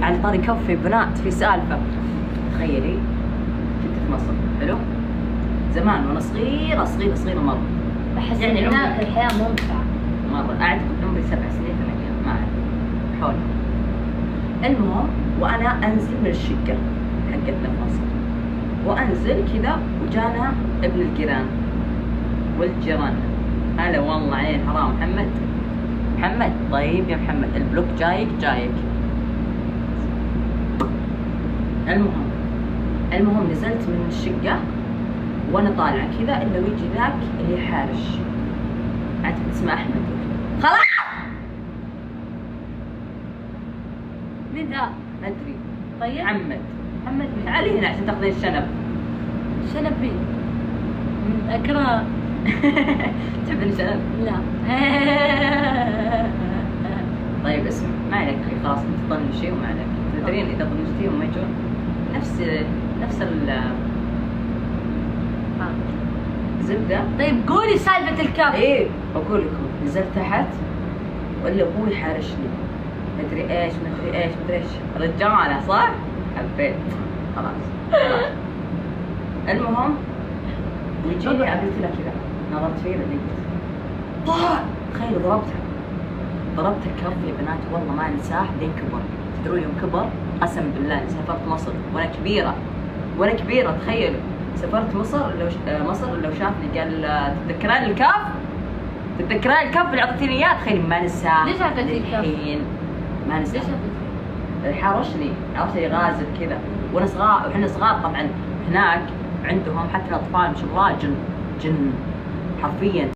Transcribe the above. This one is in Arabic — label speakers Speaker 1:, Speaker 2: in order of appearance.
Speaker 1: على طاري كف بنات في سالفه. تخيلي كنت في مصر، حلو، زمان وانا صغيره صغيره صغيره مره.
Speaker 2: بحس
Speaker 1: يعني
Speaker 2: يعني هناك الحياة ممتعة
Speaker 1: مره. قعدت عمري 7 سنين 8 ما اعرف حول. المهم وانا انزل من الشقه حقتنا في مصر، وانزل كذا وجانا ابن الجيران والجيران. هلا والله عليه حرام. محمد طيب يا محمد، البلوك جايك. المهم نزلت من الشقة وانا طالعة كذا الا ويجي ذاك اللي حارش، اعتقد اسمه احمد. خلاص
Speaker 2: مين ذا؟
Speaker 1: ما ادري.
Speaker 2: طيب
Speaker 1: محمد
Speaker 2: مين؟
Speaker 1: تعالي هنا عشان تاخذين الشنب.
Speaker 2: شنب مين؟ أكره.
Speaker 1: تحبين الشنب؟
Speaker 2: لا.
Speaker 1: طيب اسمع، ما عليك خلاص، انت طنشي وما عليك. تدرين اذا طنشتيهم ما يجون نفس زبده.
Speaker 2: طيب قولي سالفة الكف.
Speaker 1: ايه بقول لكم، نزلت تحت ولا ابوي حارشني مدري ايش رجاله صح؟ حبيت خلاص. المهم يجيني قابلت له كذا، نظرت فيه لقيت تخيل ضربت الكف يا بنات، والله ما انساه لين كبر. تدرون يوم كبر قسم بالله سافرت مصر وانا كبيره تخيلوا. سافرت مصر لو شافني قال تتذكرين الكف اللي اعطيتيني اياه؟ تخيل ما نساه.
Speaker 2: ليش اعطيتي الكف؟
Speaker 1: الحين ما نساه.
Speaker 2: ليش اعطيتي؟
Speaker 1: حارشني، عرفتي غازل كذا واحنا صغار طبعا. هناك عندهم حتى الاطفال ما شاء الله جن حرفيا.